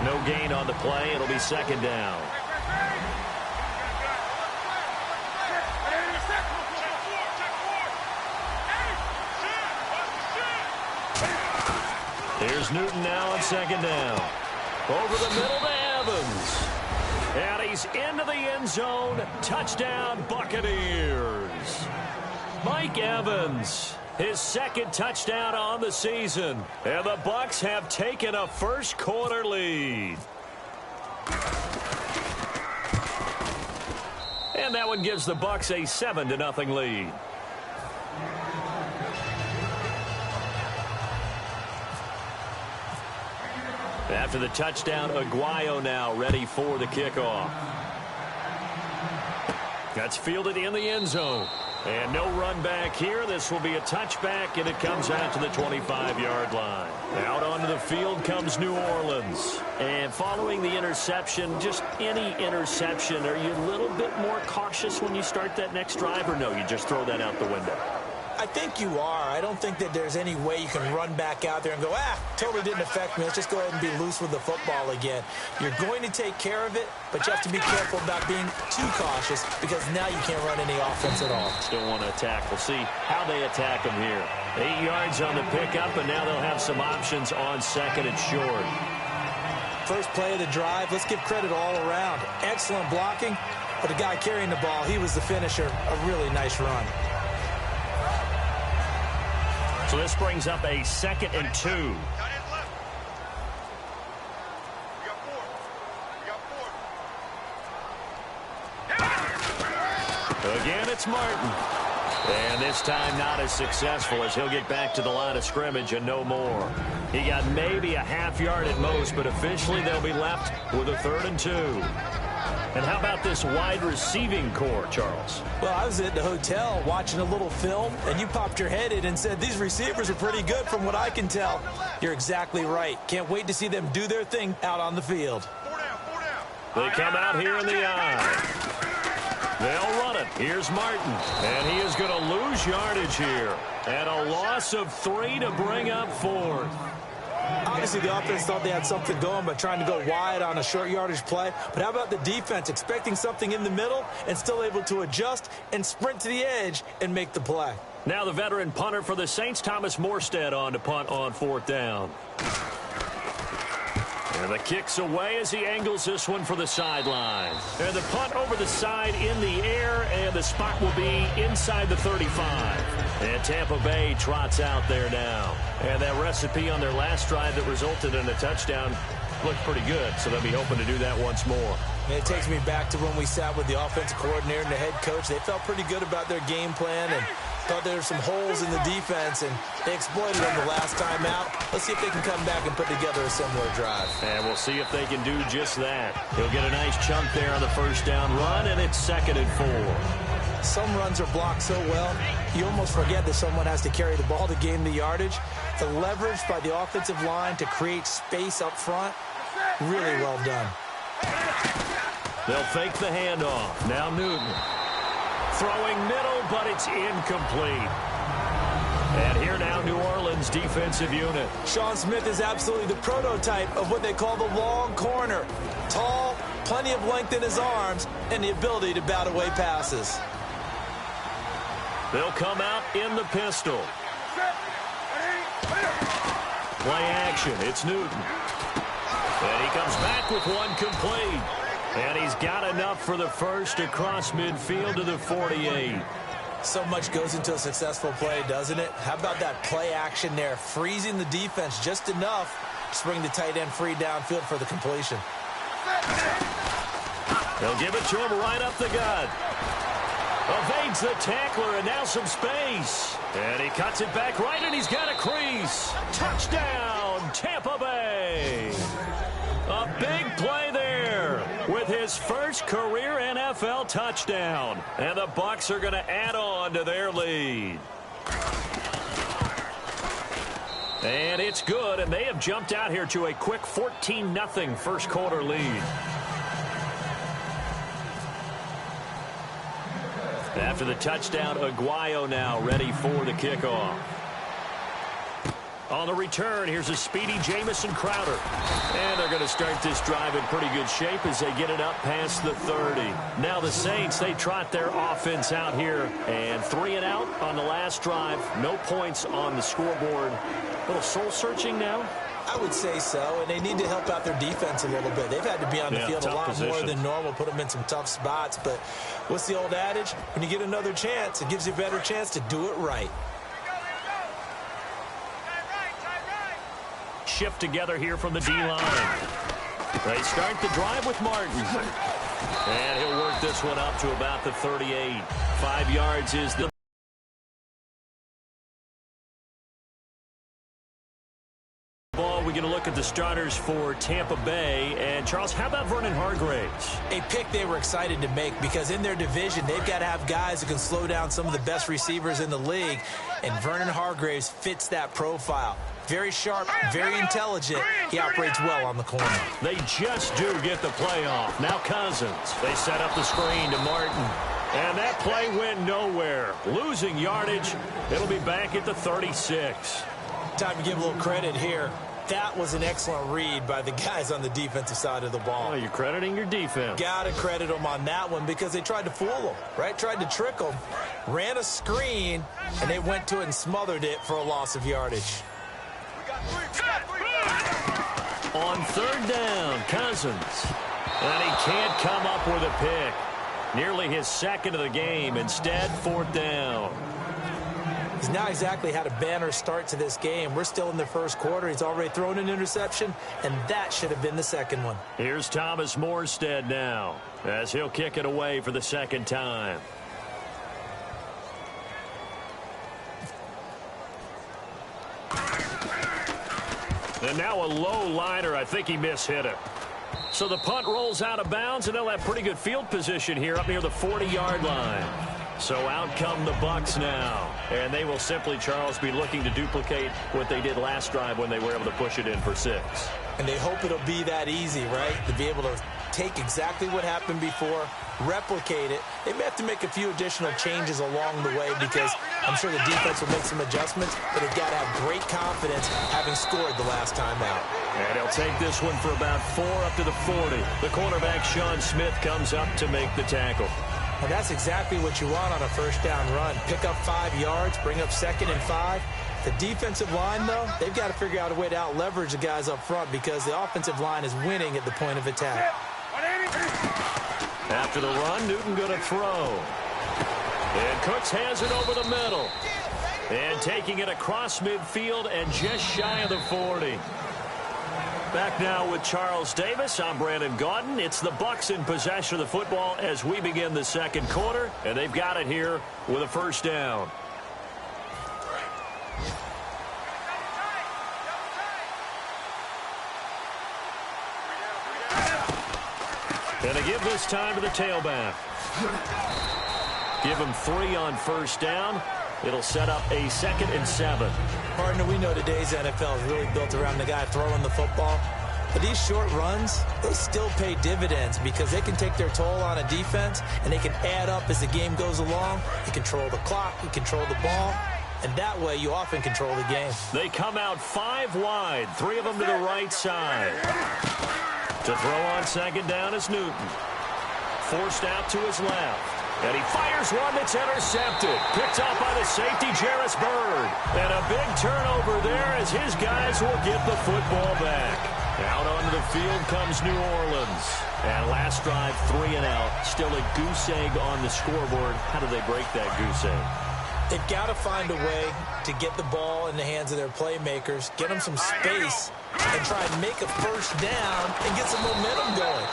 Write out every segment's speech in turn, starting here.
No gain on the play. It'll be second down. Here's Newton now on second down. Over the middle to Evans. And he's into the end zone. Touchdown, Buccaneers. Mike Evans, his second touchdown on the season. And the Bucs have taken a first quarter lead. And that one gives the Bucs a 7-0 lead. After the touchdown, Aguayo now ready for the kickoff. That's fielded in the end zone. And no run back here. This will be a touchback, and it comes out to the 25-yard line. Out onto the field comes New Orleans. And following the interception, just any interception, are you a little bit more cautious when you start that next drive, or no, you just throw that out the window? I think you are. I don't think that there's any way you can run back out there and go, totally didn't affect me. Let's just go ahead and be loose with the football again. You're going to take care of it, but you have to be careful about being too cautious because now you can't run any offense at all. Still want to attack. We'll see how they attack them here. 8 yards on the pickup, and now they'll have some options on second and short. First play of the drive, let's give credit all around. Excellent blocking, but the guy carrying the ball, he was the finisher. A really nice run. So this brings up a 2nd and 2. Again, it's Martin. And this time not as successful as he'll get back to the line of scrimmage and no more. He got maybe a half yard at most, but officially they'll be left with a 3rd and 2. And how about this wide receiving core, Charles? Well, I was at the hotel watching a little film, and you popped your head in and said, these receivers are pretty good from what I can tell. You're exactly right. Can't wait to see them do their thing out on the field. They come out here in the eye. They'll run it. Here's Martin. And he is going to lose yardage here. And a loss of 3 to bring up 4th. Obviously, the offense thought they had something going by trying to go wide on a short yardage play. But how about the defense expecting something in the middle and still able to adjust and sprint to the edge and make the play? Now the veteran punter for the Saints, Thomas Morstead, on to punt on 4th down. And the kick's away as he angles this one for the sideline. And the punt over the side in the air, and the spot will be inside the 35. And Tampa Bay trots out there now. And that recipe on their last drive that resulted in a touchdown looked pretty good, so they'll be hoping to do that once more. And it takes me back to when we sat with the offensive coordinator and the head coach. They felt pretty good about their game plan and thought there were some holes in the defense, and they exploited them the last time out. Let's see if they can come back and put together a similar drive. And we'll see if they can do just that. He'll get a nice chunk there on the first down run, and it's 2nd and 4. Some runs are blocked so well, you almost forget that someone has to carry the ball to gain the yardage. The leverage by the offensive line to create space up front, really well done. They'll fake the handoff. Now Newton. Throwing middle, but it's incomplete. And here now, New Orleans defensive unit. Sean Smith is absolutely the prototype of what they call the long corner. Tall, plenty of length in his arms, and the ability to bat away passes. They'll come out in the pistol. Play action. It's Newton. And he comes back with one complete. And he's got enough for the first across midfield to the 48. So much goes into a successful play, doesn't it? How about that play action there? Freezing the defense just enough to bring the tight end free downfield for the completion. They'll give it to him right up the gut. Evades the tackler, and now some space. And he cuts it back right, and he's got a crease. Touchdown, Tampa Bay. A big play there with his first career NFL touchdown. And the Bucs are going to add on to their lead. And it's good, and they have jumped out here to a quick 14-0 first quarter lead. After the touchdown, Aguayo now ready for the kickoff. On the return, here's a speedy Jamison Crowder. And they're going to start this drive in pretty good shape as they get it up past the 30. Now the Saints, they trot their offense out here. And 3 and out on the last drive. No points on the scoreboard. A little soul-searching now? I would say so, and they need to help out their defense a little bit. They've had to be on the field a lot more than normal, put them in some tough spots. But what's the old adage? When you get another chance, it gives you a better chance to do it right. Shift together here from the D-line. They start the drive with Martin. And he'll work this one up to about the 38. 5 yards is the ball. We're going to look at the starters for Tampa Bay. And, Charles, how about Vernon Hargreaves? A pick they were excited to make because in their division, they've got to have guys who can slow down some of the best receivers in the league. And Vernon Hargreaves fits that profile. Very sharp, very intelligent. He operates well on the corner. They just do get the play off. Now Cousins. They set up the screen to Martin. And that play went nowhere. Losing yardage. It'll be back at the 36. Time to give a little credit here. That was an excellent read by the guys on the defensive side of the ball. Oh, you're crediting your defense. Got to credit them on that one because they tried to fool them, right? Tried to trick them. Ran a screen, and they went to it and smothered it for a loss of yardage. On 3rd down, Cousins. And he can't come up with a pick. Nearly his second of the game. Instead, 4th down. He's not exactly had a banner start to this game. We're still in the first quarter. He's already thrown an interception, and that should have been the second one. Here's Thomas Morstead now as he'll kick it away for the second time. And now a low liner. I think he mishit it. So the punt rolls out of bounds, and they'll have pretty good field position here up near the 40-yard line. So out come the Bucs now. And they will simply, Charles, be looking to duplicate what they did last drive when they were able to push it in for 6. And they hope it'll be that easy, right? To be able to take exactly what happened before, replicate it. They may have to make a few additional changes along the way because I'm sure the defense will make some adjustments, but they've got to have great confidence having scored the last time out. And he'll take this one for about 4 up to the 40. The cornerback, Sean Smith, comes up to make the tackle. And that's exactly what you want on a first down run. Pick up 5 yards, bring up 2nd and 5. The defensive line, though, they've got to figure out a way to out-leverage the guys up front because the offensive line is winning at the point of attack. After the run, Newton going to throw. And Cooks has it over the middle. And taking it across midfield and just shy of the 40. Back now with Charles Davis. I'm Brandon Gaudin. It's the Bucs in possession of the football as we begin the second quarter. And they've got it here with a first down. And they give this time to the tailback. Give him 3 on first down. It'll set up a 2nd and 7. Partner, we know today's NFL is really built around the guy throwing the football. But these short runs, they still pay dividends because they can take their toll on a defense and they can add up as the game goes along. You control the clock, you control the ball, and that way you often control the game. They come out 5 wide, 3 of them to the right side. To throw on second down is Newton. Forced out to his left. And he fires one that's intercepted. Picked up by the safety, Jarris Byrd. And a big turnover there as his guys will get the football back. Out onto the field comes New Orleans. And last drive, 3 and out. Still a goose egg on the scoreboard. How do they break that goose egg? They've got to find a way to get the ball in the hands of their playmakers, get them some space, and try and make a first down and get some momentum going.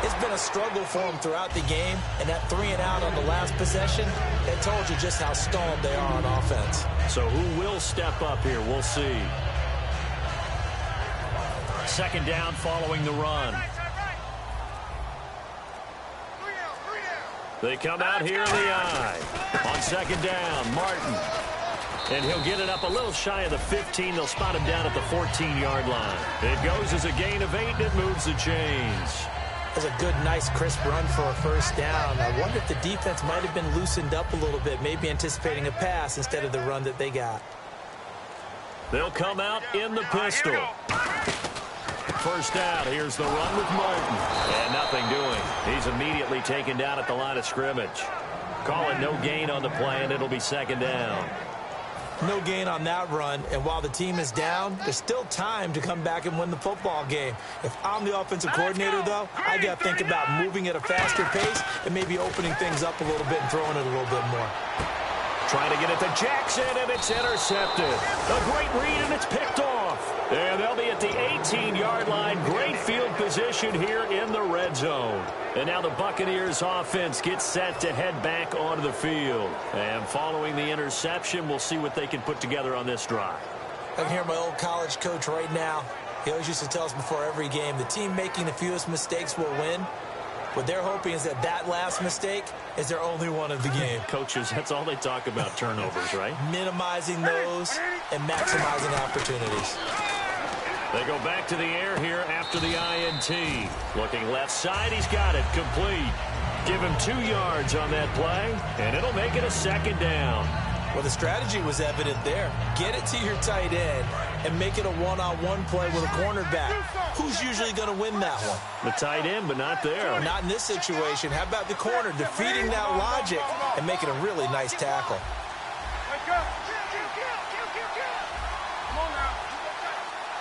It's been a struggle for them throughout the game, and that 3 and out on the last possession, that told you just how stalled they are on offense. So who will step up here? We'll see. Second down following the run. They come out here in the eye. On second down, Martin. And he'll get it up a little shy of the 15. They'll spot him down at the 14-yard line. It goes as a gain of 8, and it moves the chains. That's a good, nice, crisp run for a first down. I wonder if the defense might have been loosened up a little bit, maybe anticipating a pass instead of the run that they got. They'll come out in the pistol. First down, here's the run with Martin. And nothing doing. He's immediately taken down at the line of scrimmage. Call it no gain on the play, and it'll be second down. No gain on that run, and while the team is down, there's still time to come back and win the football game. If I'm the offensive coordinator, though, I got to think about moving at a faster pace and maybe opening things up a little bit and throwing it a little bit more. Trying to get it to Jackson, and it's intercepted. A great read, and it's picked off. And they'll be at the 18-yard line. Great field position here in the red zone. And now the Buccaneers offense gets set to head back onto the field. And following the interception, we'll see what they can put together on this drive. I can hear my old college coach right now. He always used to tell us before every game, the team making the fewest mistakes will win. What they're hoping is that last mistake is their only one of the game. Coaches, that's all they talk about, turnovers, right? Minimizing those and maximizing opportunities. They go back to the air here after the INT. Looking left side, he's got it complete. Give him 2 yards on that play, and it'll make it a second down. Well, the strategy was evident there. Get it to your tight end and make it a one-on-one play with a cornerback. Who's usually going to win that one? The tight end, but not there. Not in this situation. How about the corner defeating that logic and making a really nice tackle?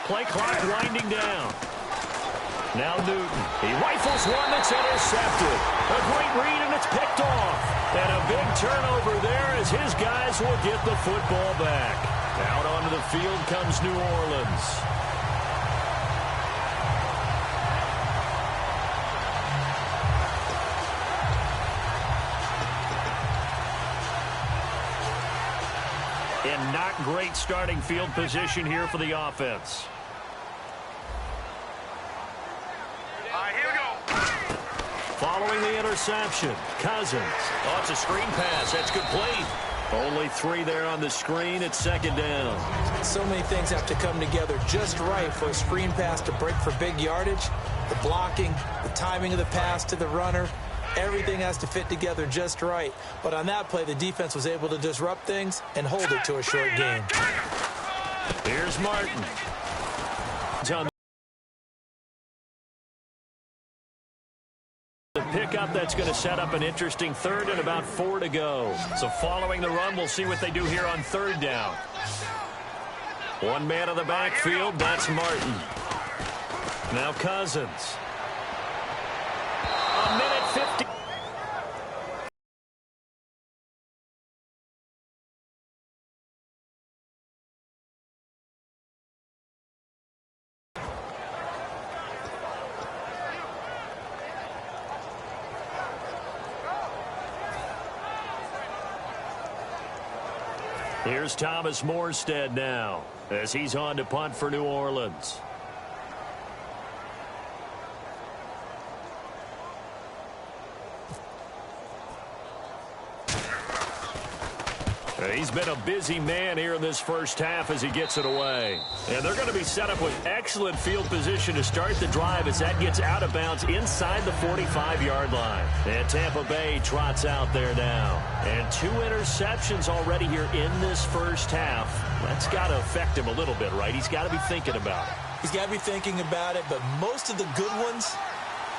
Play clock winding down. Now Newton. He rifles one that's intercepted. A great read, and it's picked off. And a big turnover there as his guys will get the football back. Out onto the field comes New Orleans. And not great starting field position here for the offense. Following the interception, Cousins. Oh, it's a screen pass. That's complete. Only 3 there on the screen. It's second down. So many things have to come together just right for a screen pass to break for big yardage. The blocking, the timing of the pass to the runner. Everything has to fit together just right. But on that play, the defense was able to disrupt things and hold it to a short gain. Here's Martin. The pickup that's going to set up an interesting third and about 4 to go. So following the run, we'll see what they do here on third down. One man in the backfield, that's Martin. Now Cousins. A minute 50. Here's Thomas Morstead now as he's on to punt for New Orleans. He's been a busy man here in this first half as he gets it away. And they're going to be set up with excellent field position to start the drive as that gets out of bounds inside the 45-yard line. And Tampa Bay trots out there now. And 2 interceptions already here in this first half. That's got to affect him a little bit, right? He's got to be thinking about it. He's got to be thinking about it, but most of the good ones,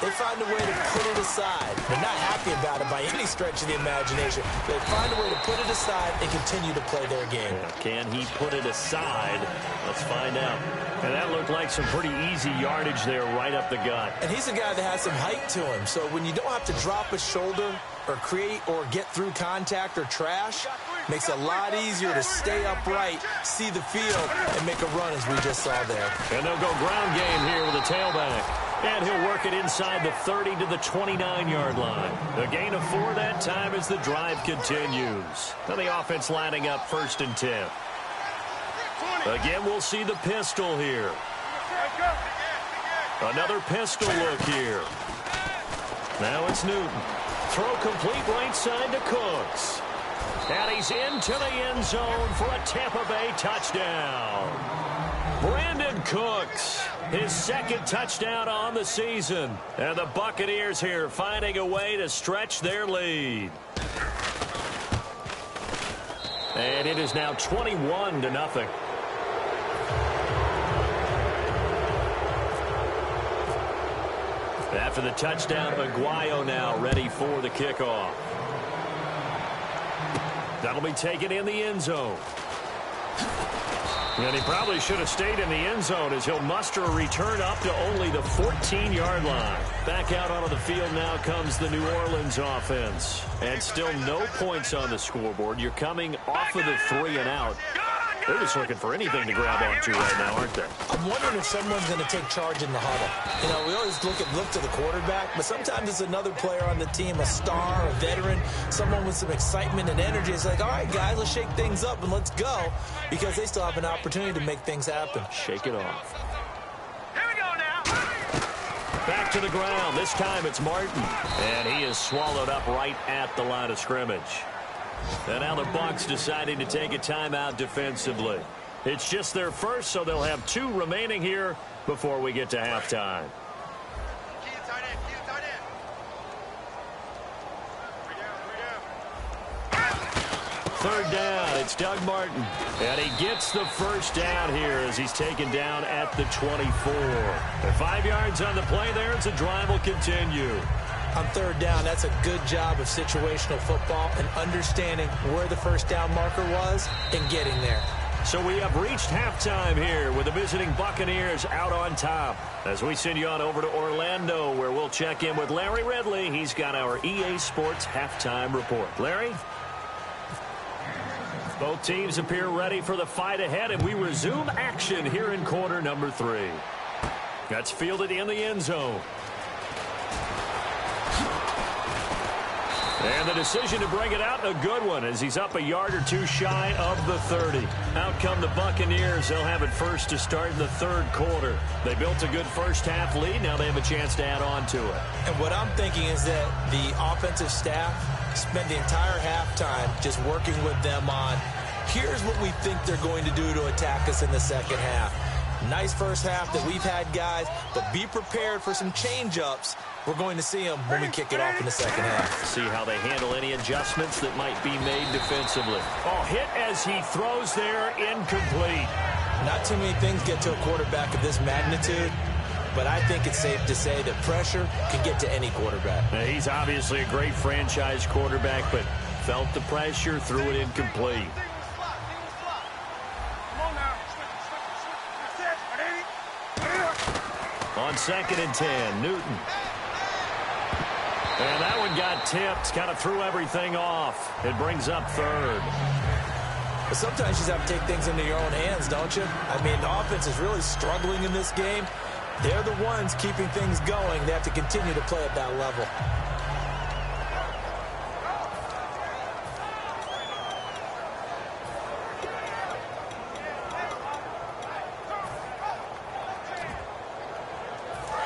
they find a way to put it aside. They're not happy about it by any stretch of the imagination. They find a way to put it aside and continue to play their game. Yeah, can he put it aside? Let's find out. And that looked like some pretty easy yardage there right up the gut. And he's a guy that has some height to him. So when you don't have to drop a shoulder or create or get through contact or trash, makes it a lot easier to stay upright, see the field, and make a run as we just saw there. And they'll go ground game here with a tailback. And he'll work it inside the 30 to the 29-yard line. A gain of 4 that time as the drive continues. Now the offense lining up 1st and 10. Again, we'll see the pistol here. Another pistol look here. Now it's Newton. Throw complete right side to Cooks. And he's into the end zone for a Tampa Bay touchdown. Brandon Cooks, his 2nd touchdown on the season. And the Buccaneers here finding a way to stretch their lead. And it is now 21-0. After the touchdown, Aguayo now ready for the kickoff. That'll be taken in the end zone. And he probably should have stayed in the end zone as he'll muster a return up to only the 14-yard line. Back out onto the field now comes the New Orleans offense. And still no points on the scoreboard. You're coming off of the 3 and out. They're just looking for anything to grab onto right now, aren't they? I'm wondering if someone's going to take charge in the huddle. You know, we always look to the quarterback, but sometimes it's another player on the team, a star, a veteran, someone with some excitement and energy. It's like, all right, guys, let's shake things up and let's go, because they still have an opportunity to make things happen. Shake it off. Here we go now. Back to the ground. This time it's Martin. And he is swallowed up right at the line of scrimmage. And now the Bucs deciding to take a timeout defensively. It's just their first, so they'll have 2 remaining here before we get to halftime. Third down, it's Doug Martin. And he gets the first down here as he's taken down at the 24. They're 5 yards on the play there as the drive will continue. On third down, that's a good job of situational football and understanding where the first down marker was and getting there. So we have reached halftime here with the visiting Buccaneers out on top. As we send you on over to Orlando, where we'll check in with Larry Ridley. He's got our EA Sports halftime report. Larry? Both teams appear ready for the fight ahead, and we resume action here in quarter number 3. That's fielded in the end zone. And the decision to bring it out, a good one, as he's up a yard or 2 shy of the 30. Out come the Buccaneers. They'll have it first to start in the third quarter. They built a good first-half lead. Now they have a chance to add on to it. And what I'm thinking is that the offensive staff spent the entire halftime just working with them on, here's what we think they're going to do to attack us in the second half. Nice first half that we've had, guys, but be prepared for some change-ups. We're going to see them when we kick it off in the second half. See how they handle any adjustments that might be made defensively. Oh, hit as he throws there, incomplete. Not too many things get to a quarterback of this magnitude, but I think it's safe to say that pressure can get to any quarterback. Now, he's obviously a great franchise quarterback, but felt the pressure, threw it incomplete. On 2nd and 10, Newton. And that one got tipped, kind of threw everything off. It brings up third. But sometimes you just have to take things into your own hands, don't you? I mean, the offense is really struggling in this game. They're the ones keeping things going. They have to continue to play at that level.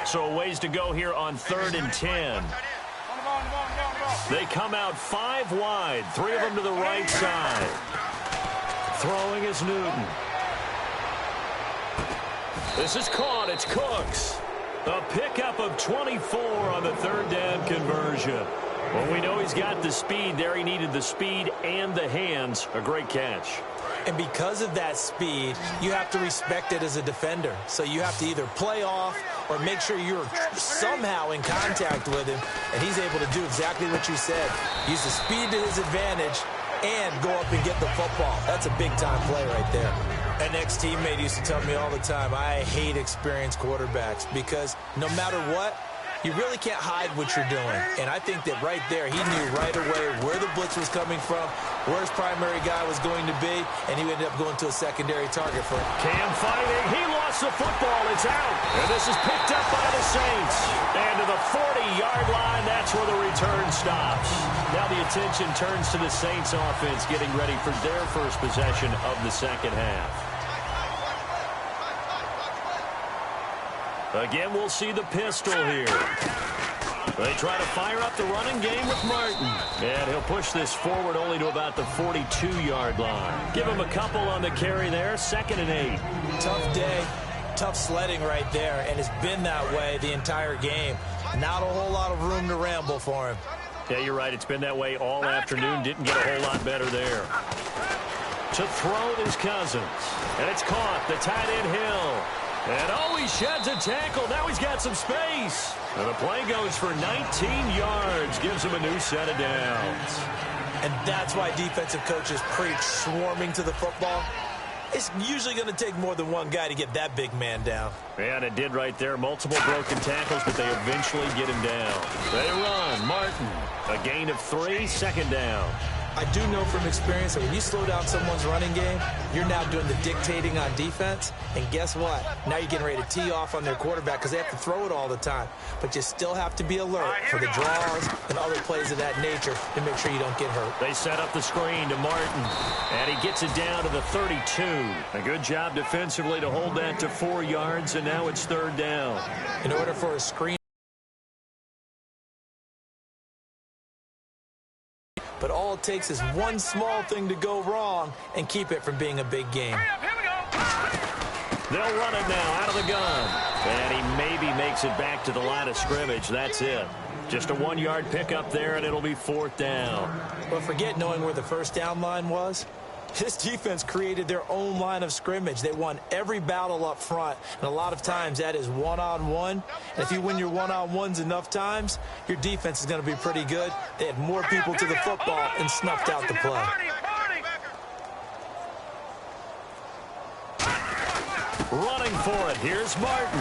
So a ways to go here on 3rd and 10. They come out 5 wide, 3 of them to the right side. Throwing is Newton. This is caught. It's Cooks. A pickup of 24 on the 3rd down conversion. Well, we know he's got the speed there. He needed the speed and the hands. A great catch. And because of that speed, you have to respect it as a defender. So you have to either play off or make sure you're somehow in contact with him. And he's able to do exactly what you said. Use the speed to his advantage and go up and get the football. That's a big-time play right there. An ex-teammate used to tell me all the time, I hate experienced quarterbacks because no matter what, you really can't hide what you're doing. And I think that right there, he knew right away where the blitz was coming from, where his primary guy was going to be, and he ended up going to a secondary target for him. Cam fighting. He lost the football. It's out. And this is picked up by the Saints. And to the 40-yard line, that's where the return stops. Now the attention turns to the Saints offense getting ready for their first possession of the second half. Again, we'll see the pistol here. They try to fire up the running game with Martin. And he'll push this forward only to about the 42-yard line. Give him a couple on the carry there. 2nd and 8. Tough day, tough sledding right there, and it's been that way the entire game. Not a whole lot of room to ramble for him. Yeah, you're right. It's been that way all afternoon. Didn't get a whole lot better there. To throw is Cousins. And it's caught. The tight end Hill. And oh, he sheds a tackle. Now he's got some space. And the play goes for 19 yards. Gives him a new set of downs. And that's why defensive coaches preach swarming to the football. It's usually going to take more than one guy to get that big man down. And it did right there. Multiple broken tackles, but they eventually get him down. They run. Martin, a gain of 3, second down. I do know from experience that when you slow down someone's running game, you're now doing the dictating on defense. And guess what? Now you're getting ready to tee off on their quarterback because they have to throw it all the time. But you still have to be alert for the draws and other plays of that nature to make sure you don't get hurt. They set up the screen to Martin, and he gets it down to the 32. A good job defensively to hold that to 4 yards, and now it's third down. In order for a screen, but all it takes is one small thing to go wrong and keep it from being a big game. They'll run it now out of the gun. And he maybe makes it back to the line of scrimmage. That's it. Just a 1-yard pickup there, and it'll be fourth down. But forget knowing where the first down line was. This defense created their own line of scrimmage. They won every battle up front, and a lot of times that is one-on-one. And if you win your one-on-ones enough times, your defense is going to be pretty good. They had more people to the football and snuffed out the play. Running for it, here's Martin.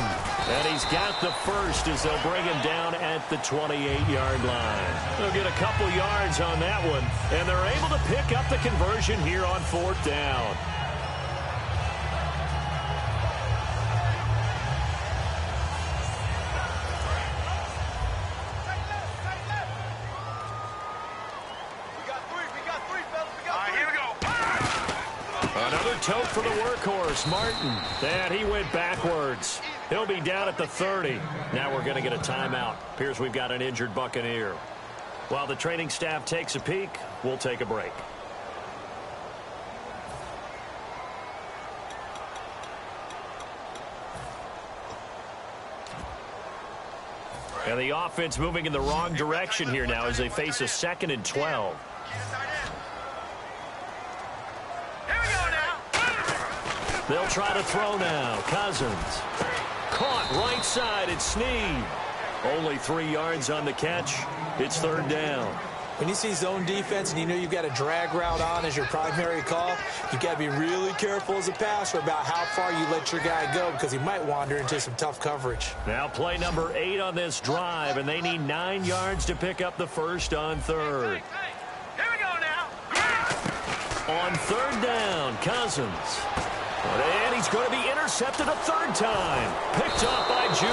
And he's got the first as they'll bring him down at the 28-yard line. They'll get a couple yards on that one, and they're able to pick up the conversion here on fourth down. Another tote for the workhorse, Martin. And he went backwards. He'll be down at the 30. Now we're going to get a timeout. Appears we've got an injured Buccaneer. While the training staff takes a peek, we'll take a break. And the offense moving in the wrong direction here now as they face a 2nd and 12. They'll try to throw now. Cousins. Caught right side. It's Snead. Only 3 yards on the catch. It's third down. When you see zone defense and you know you've got a drag route on as your primary call, you've got to be really careful as a passer about how far you let your guy go because he might wander into some tough coverage. Now play number 8 on this drive, and they need 9 yards to pick up the first on third. Here we go now. On third down, Cousins. And he's going to be intercepted a third time. Picked off by Jude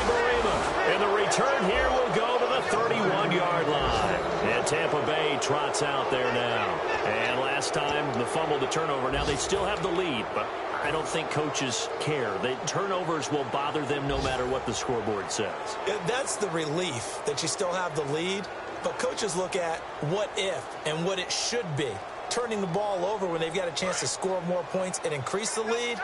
Barima. And the return here will go to the 31-yard line. And Tampa Bay trots out there now. And last time, the fumble, the turnover. Now they still have the lead, but I don't think coaches care. The turnovers will bother them no matter what the scoreboard says. That's the relief that you still have the lead. But coaches look at what if and what it should be. Turning the ball over when they've got a chance to score more points and increase the lead,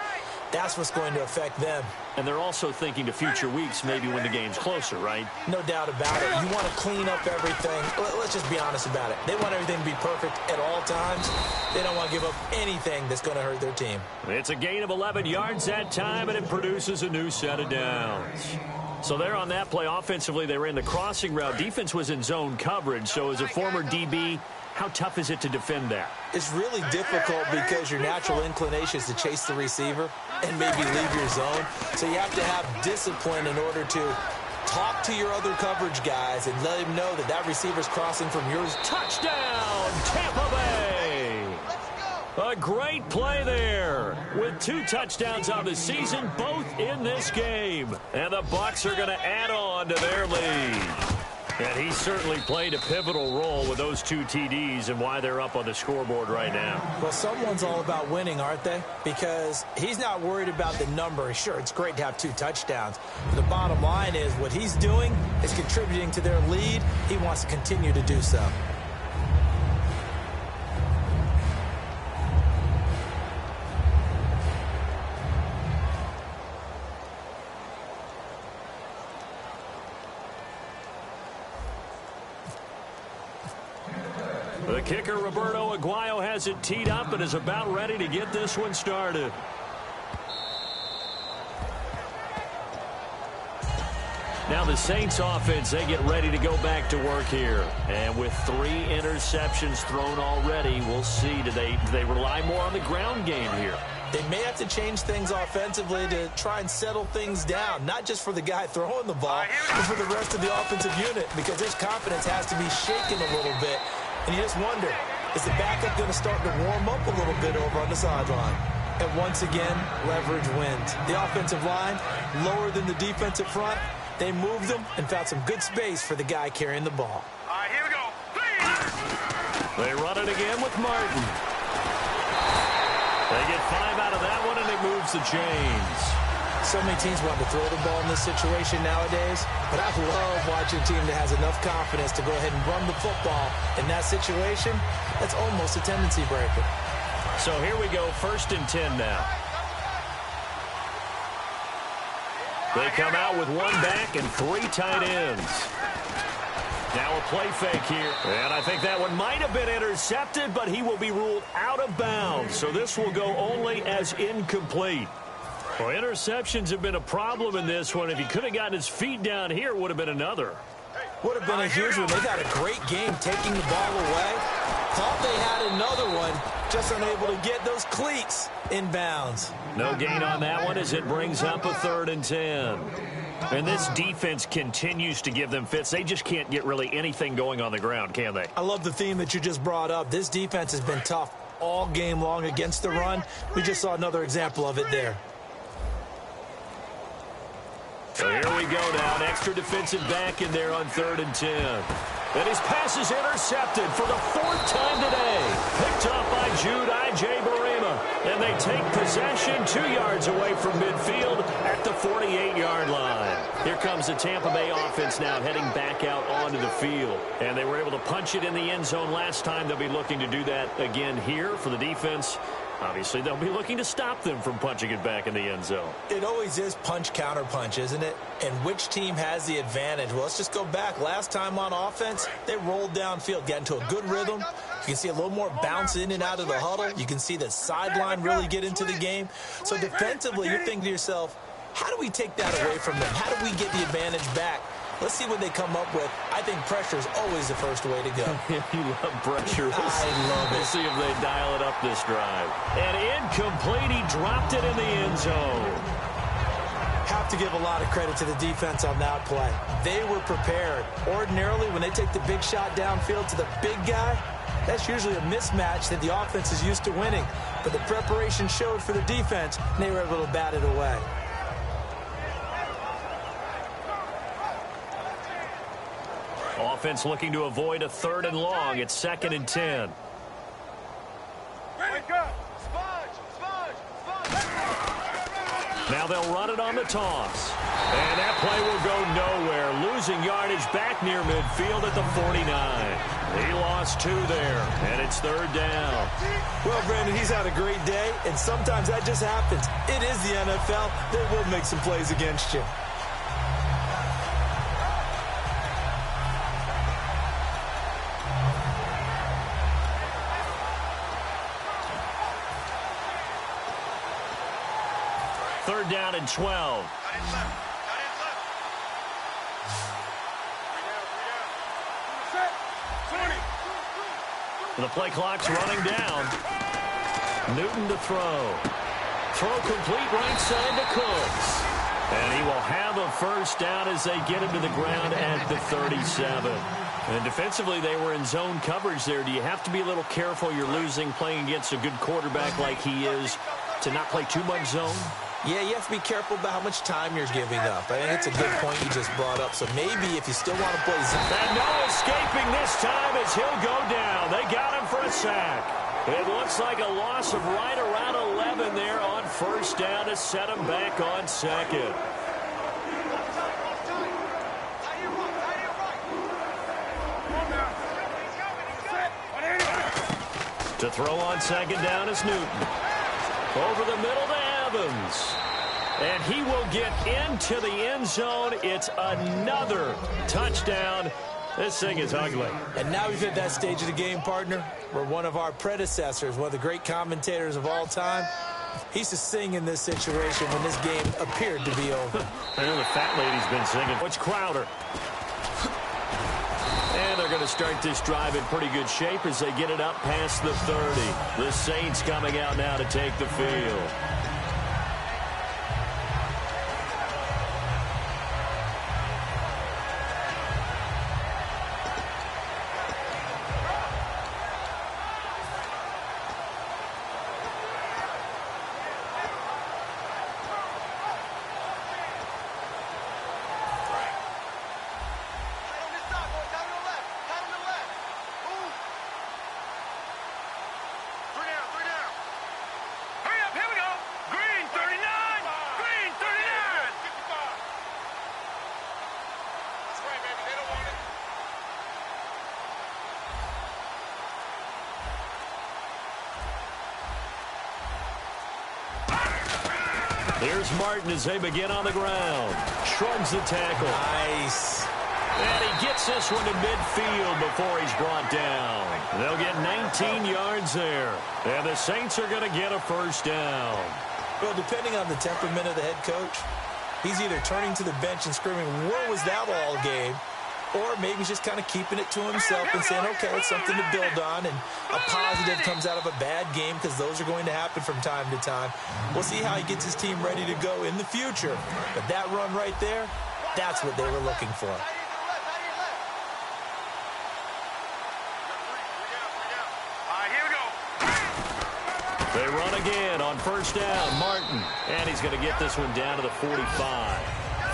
that's what's going to affect them. And they're also thinking to future weeks, maybe when the game's closer, right? No doubt about it. You want to clean up everything. Let's just be honest about it. They want everything to be perfect at all times. They don't want to give up anything that's going to hurt their team. It's a gain of 11 yards that time, and it produces a new set of downs. So there on that play, offensively, they ran the crossing route. Defense was in zone coverage, so as a former DB, how tough is it to defend that? It's really difficult because your natural inclination is to chase the receiver and maybe leave your zone. So you have to have discipline in order to talk to your other coverage guys and let them know that that receiver's crossing from yours. Touchdown, Tampa Bay! A great play there with 2 touchdowns on the season, both in this game. And the Bucs are going to add on to their lead. And he certainly played a pivotal role with those 2 TDs and why they're up on the scoreboard right now. Well, someone's all about winning, aren't they? Because he's not worried about the number. Sure, it's great to have 2 touchdowns. But the bottom line is what he's doing is contributing to their lead. He wants to continue to do so. The kicker, Roberto Aguayo, has it teed up and is about ready to get this one started. Now the Saints offense, they get ready to go back to work here. And with 3 interceptions thrown already, we'll see. Do they rely more on the ground game here? They may have to change things offensively to try and settle things down, not just for the guy throwing the ball, but for the rest of the offensive unit, because his confidence has to be shaken a little bit. And you just wonder, is the backup going to start to warm up a little bit over on the sideline? And once again, leverage wins. The offensive line, lower than the defensive front. They moved them and found some good space for the guy carrying the ball. All right, here we go. They run it again with Martin. They get 5 out of that one, and it moves the chains. So many teams want to throw the ball in this situation nowadays, but I love watching a team that has enough confidence to go ahead and run the football. In that situation, that's almost a tendency breaker. So here we go, 1st and 10 now. They come out with 1 back and 3 tight ends. Now a play fake here. And I think that one might have been intercepted, but he will be ruled out of bounds. So this will go only as incomplete. Well, interceptions have been a problem in this one. If he could have gotten his feet down here, it would have been another. Would have been a huge one. They got a great game taking the ball away. Thought they had another one, just unable to get those cleats in bounds. No gain on that one as it brings up a 3rd and 10. And this defense continues to give them fits. They just can't get really anything going on the ground, can they? I love the theme that you just brought up. This defense has been tough all game long against the run. We just saw another example of it there. So here we go now. An extra defensive back in there on 3rd and 10. And his pass is intercepted for the 4th time today. Picked up by Jude Barima. And they take possession 2 yards away from midfield at the 48-yard line. Here comes the Tampa Bay offense now heading back out onto the field. And they were able to punch it in the end zone last time. They'll be looking to do that again here for the defense. Obviously, they'll be looking to stop them from punching it back in the end zone. It always is punch-counter-punch, isn't it? And which team has the advantage? Well, let's just go back. Last time on offense, they rolled downfield, got into a good rhythm. You can see a little more bounce in and out of the huddle. You can see the sideline really get into the game. So defensively, you're thinking to yourself, how do we take that away from them? How do we get the advantage back? Let's see what they come up with. I think pressure is always the first way to go. You love pressure. I love it. We'll see if they dial it up this drive. And incomplete. He dropped it in the end zone. Have to give a lot of credit to the defense on that play. They were prepared. Ordinarily, when they take the big shot downfield to the big guy, that's usually a mismatch that the offense is used to winning. But the preparation showed for the defense, and they were able to bat it away. Offense looking to avoid a 3rd and long. It's 2nd and 10. Now they'll run it on the toss. And that play will go nowhere. Losing yardage back near midfield at the 49. He lost 2 there, and it's 3rd down. Well, Brandon, he's had a great day, and sometimes that just happens. It is the NFL. They will make some plays against you. Third down and 12. The play clock's running down. Newton to throw. Throw complete right side to Cooks. And he will have a 1st down as they get him to the ground at the 37. And defensively, they were in zone coverage there. Do you have to be a little careful? You're losing playing against a good quarterback like he is to not play too much zone? Yeah, you have to be careful about how much time you're giving up. I think it's a good point you just brought up. So maybe if you still want to play zone. And no escaping this time as he'll go down. They got him for a sack. It looks like a loss of right around 11 there on 1st down to set him back on 2nd. To throw on 2nd down is Newton. Over the middle to Evans. And he will get into the end zone. It's another touchdown. This thing is ugly. And now we've hit that stage of the game, partner, where one of our predecessors, one of the great commentators of all time, He's to sing in this situation when this game appeared to be over. I know the fat lady's been singing. What's Crowder? And they're going to start this drive in pretty good shape as they get it up past the 30. The Saints coming out now to take the field. Here's Martin as they begin on the ground. Shrugs the tackle. Nice. And he gets this one to midfield before he's brought down. They'll get 19 yards there. And the Saints are going to get a first down. Well, depending on the temperament of the head coach, he's either turning to the bench and screaming, "Where was that all game?" Or maybe he's just kind of keeping it to himself and saying, okay, it's something to build on, and a positive comes out of a bad game because those are going to happen from time to time. We'll see how he gets his team ready to go in the future. But that run right there, that's what they were looking for. They run again on first down. Martin, and he's going to get this one down to the 45.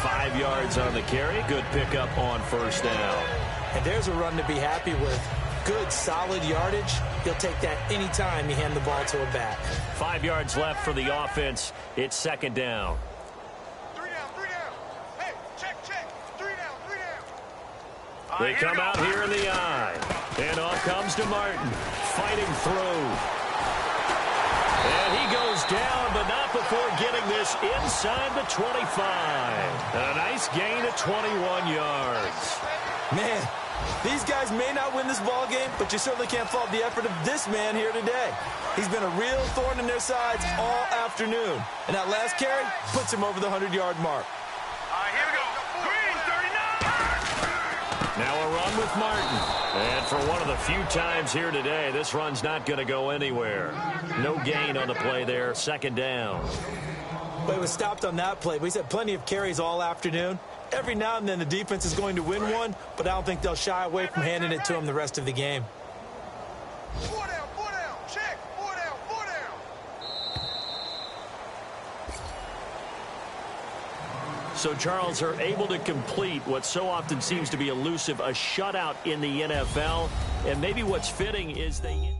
5 yards on the carry. Good pickup on first down. And there's a run to be happy with. Good, solid yardage. He'll take that anytime you hand the ball to a back. 5 yards left for the offense. It's second down. 3 down, 3 down. Hey, check. 3 down, 3 down. They come out here in the eye. And off comes to Martin. Fighting through. And he goes down, but not before getting this inside the 25. A nice gain of 21 yards. Man, these guys may not win this ball game, but you certainly can't fault the effort of this man here today. He's been a real thorn in their sides all afternoon. And that last carry puts him over the 100-yard mark. Here we go. Green, 39. Now a run with Martin. And for one of the few times here today, this run's not going to go anywhere. No gain on the play there. Second down. But it was stopped on that play. But he's had plenty of carries all afternoon. Every now and then the defense is going to win one, but I don't think they'll shy away from handing it to him the rest of the game. 4 down, 4 down. Check. 4 down, 4 down. So, Charles, are able to complete what so often seems to be elusive, a shutout in the NFL. And maybe what's fitting is they...